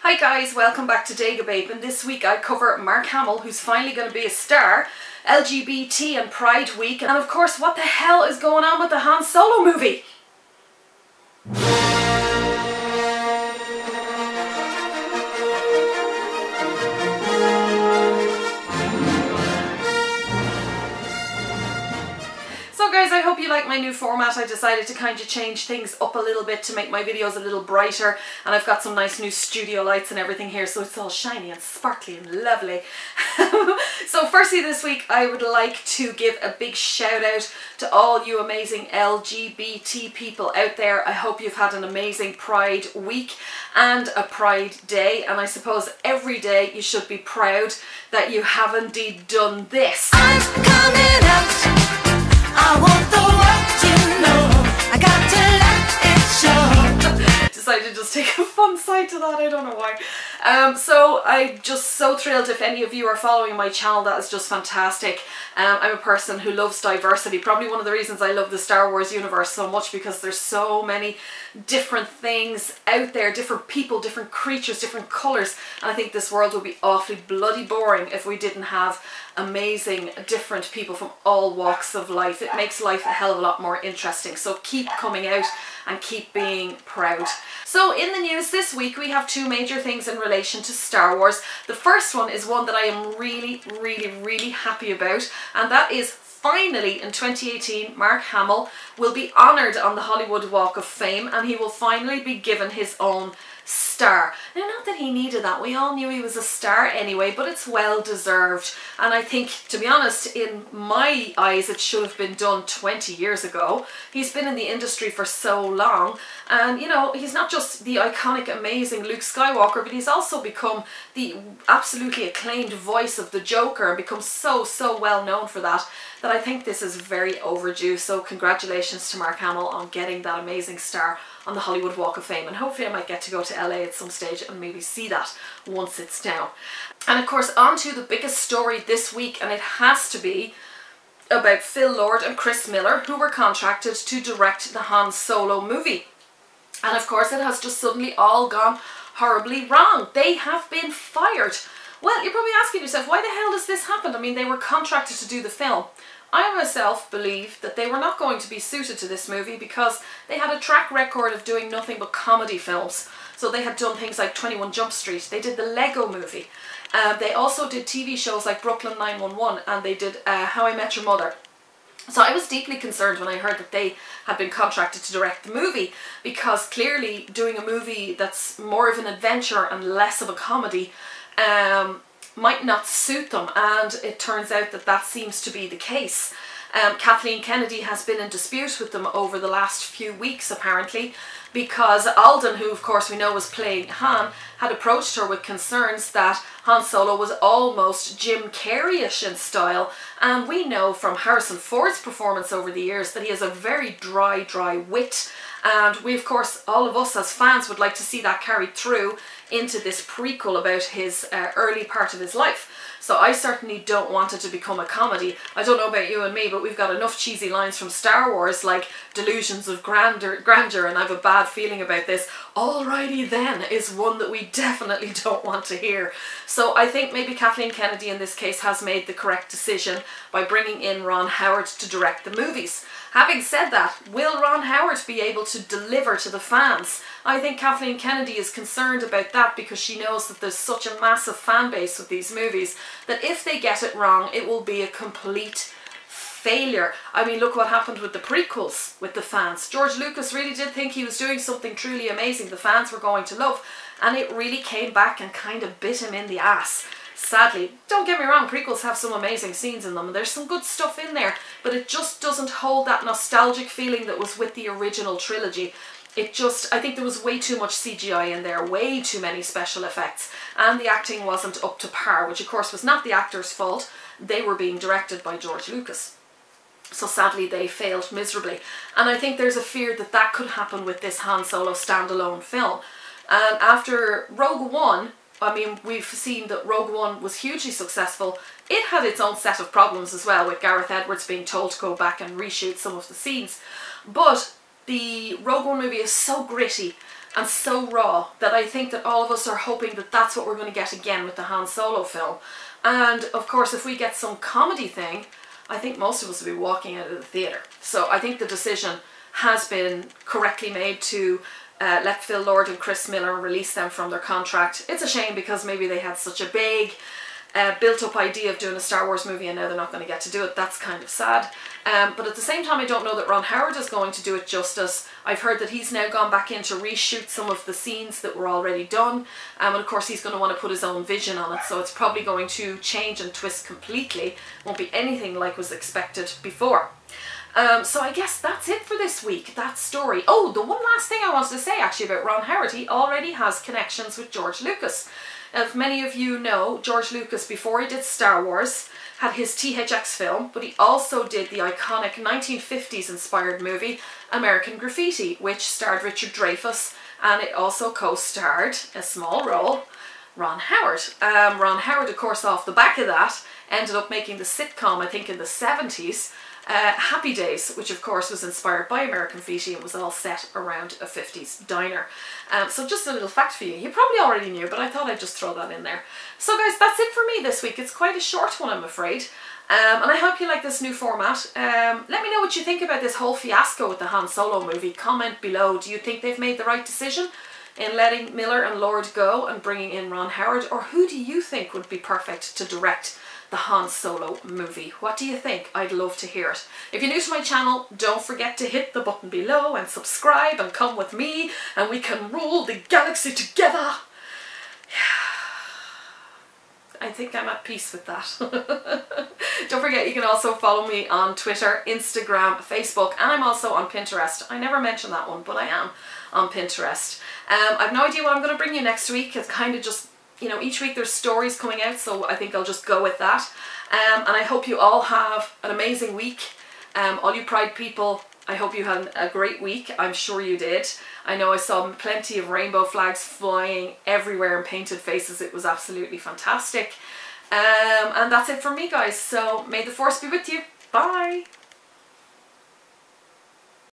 Hi guys, welcome back to Dagababe, and this week I cover Mark Hamill, who's finally going to be a star, LGBT and Pride Week, and of course what the hell is going on with the Han Solo movie? Guys, I hope you like my new format. I decided to kind of change things up a little bit to make my videos a little brighter, and I've got some nice new studio lights and everything here, so it's all shiny and sparkly and lovely. So firstly this week I would like to give a big shout out to all you amazing LGBT people out there. I hope you've had an amazing Pride Week and a Pride Day, and I suppose every day you should be proud that you have indeed done this. I'm coming out. I want the world to know. I got to let it show. Decided to just take a fun side to that, I don't know why. So I'm just so thrilled. If any of you are following my channel, that is just fantastic. I'm a person who loves diversity. Probably one of the reasons I love the Star Wars universe so much, because there's so many different things out there, different people, different creatures, different colours, and I think this world would be awfully bloody boring if we didn't have amazing different people from all walks of life. It makes life a hell of a lot more interesting, so keep coming out and keep being proud. So in the news this week we have two major things in relation to Star Wars. The first one is one that I am really happy about, and that is finally in 2018 Mark Hamill will be honoured on the Hollywood Walk of Fame, and he will finally be given his own star. Now, not that he needed that, we all knew he was a star anyway, but it's well deserved, and I think, to be honest, in my eyes it should have been done 20 years ago. He's been in the industry for so long, and you know, he's not just the iconic amazing Luke Skywalker, but he's also become the absolutely acclaimed voice of the Joker and become so well known for that I think this is very overdue. So congratulations to Mark Hamill on getting that amazing star on the Hollywood Walk of Fame, and hopefully I might get to go to LA at some stage and maybe see that once it's down. And of course, on to the biggest story this week, and it has to be about Phil Lord and Chris Miller, who were contracted to direct the Han Solo movie. And of course it has just suddenly all gone horribly wrong. They have been fired. Well, you're probably asking yourself, why the hell does this happen? I mean, they were contracted to do the film. I myself believe that they were not going to be suited to this movie because they had a track record of doing nothing but comedy films. So they had done things like 21 Jump Street, they did the Lego Movie, they also did TV shows like Brooklyn 911, and they did How I Met Your Mother. So I was deeply concerned when I heard that they had been contracted to direct the movie, because clearly doing a movie that's more of an adventure and less of a comedy might not suit them, and it turns out that that seems to be the case. Kathleen Kennedy has been in dispute with them over the last few weeks apparently, because Alden, who of course we know was playing Han, had approached her with concerns that Han Solo was almost Jim Carrey-ish in style, and we know from Harrison Ford's performance over the years that he has a very dry wit, and we of course, all of us as fans, would like to see that carried through into this prequel about his early part of his life. So I certainly don't want it to become a comedy. I don't know about you and me, but we've got enough cheesy lines from Star Wars like delusions of grandeur, and I have a bad feeling about this. Alrighty then is one that we definitely don't want to hear. So I think maybe Kathleen Kennedy in this case has made the correct decision by bringing in Ron Howard to direct the movies. Having said that, will Ron Howard be able to deliver to the fans? I think Kathleen Kennedy is concerned about that, because she knows that there's such a massive fan base with these movies that if they get it wrong, it will be a complete failure. I mean, look what happened with the prequels with the fans. George Lucas really did think he was doing something truly amazing the fans were going to love, and it really came back and kind of bit him in the ass. Sadly, don't get me wrong, prequels have some amazing scenes in them and there's some good stuff in there, but it just doesn't hold that nostalgic feeling that was with the original trilogy. It just, I think there was way too much CGI in there, way too many special effects, and the acting wasn't up to par, which of course was not the actors' fault. They were being directed by George Lucas. So sadly they failed miserably, and I think there's a fear that that could happen with this Han Solo standalone film. And after Rogue One, I mean, we've seen that Rogue One was hugely successful. It had its own set of problems as well, with Gareth Edwards being told to go back and reshoot some of the scenes. But the Rogue One movie is so gritty and so raw that I think that all of us are hoping that that's what we're going to get again with the Han Solo film. And of course, if we get some comedy thing, I think most of us will be walking out of the theatre. So I think the decision has been correctly made to let Phil Lord and Chris Miller release them from their contract. It's a shame because maybe they had such a big built-up idea of doing a Star Wars movie and now they're not going to get to do it. That's kind of sad. But at the same time, I don't know that Ron Howard is going to do it justice. I've heard that he's now gone back in to reshoot some of the scenes that were already done. And of course, he's going to want to put his own vision on it. So it's probably going to change and twist completely. Won't be anything like was expected before. So I guess that's it for this week, that story. Oh, the one last thing I wanted to say actually about Ron Howard, he already has connections with George Lucas. As many of you know, George Lucas, before he did Star Wars, had his THX film, but he also did the iconic 1950s inspired movie American Graffiti, which starred Richard Dreyfuss, and it also co-starred, a small role, Ron Howard. Ron Howard, of course, off the back of that, ended up making the sitcom, I think in the 70s, Happy Days, which of course was inspired by American Graffiti and was all set around a 50s diner. So just a little fact for you. You probably already knew, but I thought I'd just throw that in there. So guys, that's it for me this week. It's quite a short one, I'm afraid. And I hope you like this new format. Let me know what you think about this whole fiasco with the Han Solo movie. Comment below. Do you think they've made the right decision in letting Miller and Lord go and bringing in Ron Howard? Or who do you think would be perfect to direct the Han Solo movie? What do you think? I'd love to hear it. If you're new to my channel, don't forget to hit the button below and subscribe and come with me and we can rule the galaxy together. I think I'm at peace with that. Don't forget, you can also follow me on Twitter, Instagram, Facebook, and I'm also on Pinterest. I never mentioned that one, but I am on Pinterest. I've no idea what I'm going to bring you next week. It's kind of just, you know, each week there's stories coming out, so I think I'll just go with that. And I hope you all have an amazing week. All you Pride people, I hope you had a great week. I'm sure you did. I know I saw plenty of rainbow flags flying everywhere and painted faces. It was absolutely fantastic. And that's it for me, guys. So may the force be with you. Bye.